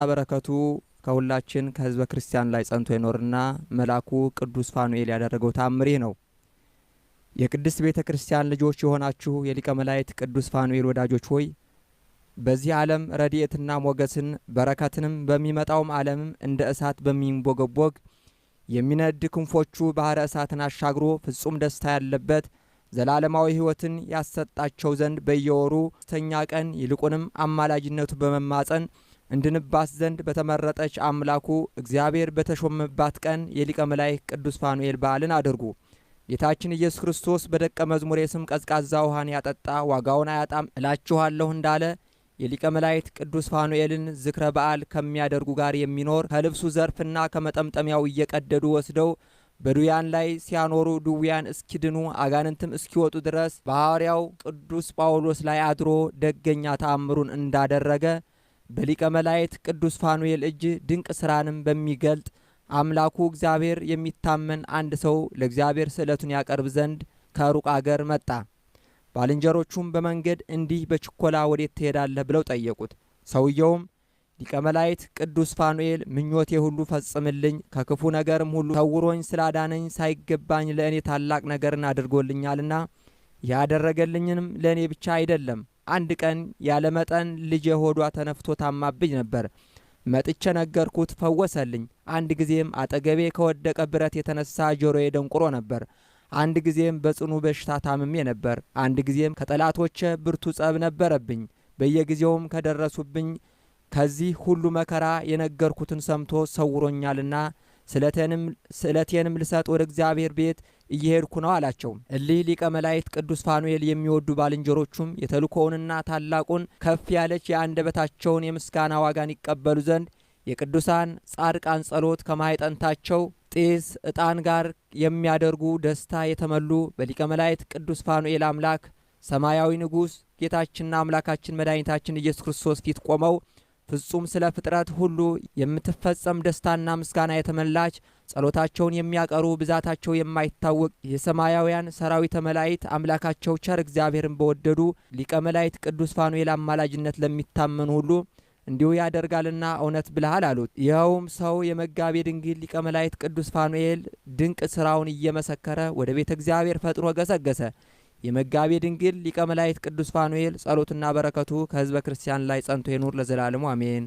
በረከቱ ከሁላችን ከህዝበ ክርስቲያን ላይ ጸንቶ ይኖርና መልአኩ ቅዱስ ፋኑኤል ያደረገው ታምር ነው። የቅድስት ቤተ ክርስቲያን ልጆች የሆናችሁ የሊቀ መላእክት ቅዱስ ፋኑኤል ወዳጆች ሆይ በዚህ ዓለም ረድኤትና ሞገስን በረከትንም በሚመጣውም ዓለም እንደ እሳት በሚንቦገቦግ የሚነድ ክንፎቹ ባህረ እሳትን አሻግሮ ፍጹም ደስታ ያለበት ዘላለማዊ ሕይወትን ያሰጣቸው ዘንድ በየወሩ ስተኛ ቀን ይልቁንም አማላጅነቱ በመማጸን እንድንባስ ዘንድ በተመረጠች አምላኩ እግዚአብሔር በተሾመባት ቀን የሊቀ መላእክት ቅዱስ ፋኑኤል በዓልን አድርጉ። ጌታችን ኢየሱስ ክርስቶስ በደቀ መዝሙሬ ስም ቀዝቃዛ ውሃን ያጠጣ ዋጋውን አያጣም እላችኋለሁ እንዳለ የሊቀ መላእክት ቅዱስ ፋኑኤልን ዝክረ በዓል ከሚያደርጉ ጋር የሚኖር ከልብሱ ዘርፍና ከመጠምጠሚያው እየቀደዱ ወስደው በዱያን ላይ ሲያኖሩ ድውያን እስኪድኑ አጋንንትም እስኪወጡ ድረስ በሐዋርያው ቅዱስ ጳውሎስ ላይ አድሮ ደገኛ ተአምሩን እንዳደረገ በሊቀ መላእክት ቅዱስ ፋኑኤል እጅ ድንቅ ስራንም በሚገልጥ አምላኩ እግዚአብሔር የሚታመን አንድ ሰው ለእግዚአብሔር ስዕለቱን ያቀርብ ዘንድ ከሩቅ አገር መጣ። ባልንጀሮቹም በመንገድ እንዲህ በችኮላ ወዴት ትሄዳለህ ብለው ጠየቁት። ሰውየውም ሊቀ መላእክት ቅዱስ ፋኑኤል ምኞቴ ሁሉ ፈጽምልኝ፣ ከክፉ ነገርም ሁሉ ሰውሮኝ ስላዳነኝ ሳይገባኝ ለእኔ ታላቅ ነገርን አድርጎልኛልና ያደረገልኝንም ለእኔ ብቻ አይደለም። አንድ ቀን ያለ መጠን ልጄ ሆዷ ተነፍቶ ታማብኝ ነበር። መጥቼ ነገርኩት፣ ፈወሰልኝ። አንድ ጊዜም አጠገቤ ከወደቀ ብረት የተነሳ ጆሮዬ ደንቁሮ ነበር። አንድ ጊዜም በጽኑ በሽታ ታምሜ ነበር። አንድ ጊዜም ከጠላቶቼ ብርቱ ጸብ ነበረብኝ። በየጊዜውም ከደረሱብኝ ከዚህ ሁሉ መከራ የነገርኩትን ሰምቶ ሰውሮኛልና ስዕለቴንም ልሰጥ ወደ እግዚአብሔር ቤት እየሄድኩ ነው አላቸው። እሊህ ሊቀ መላእክት ቅዱስ ፋኑኤል የሚወዱ ባልንጀሮቹም የተልእኮውንና ታላቁን ከፍ ያለች የአንደበታቸውን የምስጋና ዋጋን ይቀበሉ ዘንድ የቅዱሳን ጻድቃን ጸሎት ከማይጠንታቸው ጢስ ዕጣን ጋር የሚያደርጉ ደስታ የተመሉ በሊቀ መላእክት ቅዱስ ፋኑኤል አምላክ ሰማያዊ ንጉሥ ጌታችንና አምላካችን መድኃኒታችን ኢየሱስ ክርስቶስ ፊት ቆመው ፍጹም ስለ ፍጥረት ሁሉ የምትፈጸም ደስታና ምስጋና የተመላች ጸሎታቸውን የሚያቀሩ ብዛታቸው የማይታወቅ የሰማያውያን ሰራዊተ መላእክት አምላካቸው ቸር እግዚአብሔርን በወደዱ ሊቀ መላእክት ቅዱስ ፋኑኤል አማላጅነት ለሚታመኑ ሁሉ እንዲሁ ያደርጋልና እውነት ብለሃል አሉት። ይኸውም ሰው የመጋቤ ድንግል ሊቀ መላእክት ቅዱስ ፋኑኤል ድንቅ ስራውን እየመሰከረ ወደ ቤተ እግዚአብሔር ፈጥኖ ገሰገሰ። የመጋቤ ድንግል ሊቀ መላእክት ቅዱስ ፋኑኤል ጸሎትና በረከቱ ከህዝበ ክርስቲያን ላይ ጸንቶ ይኑር ለዘላለሙ አሜን።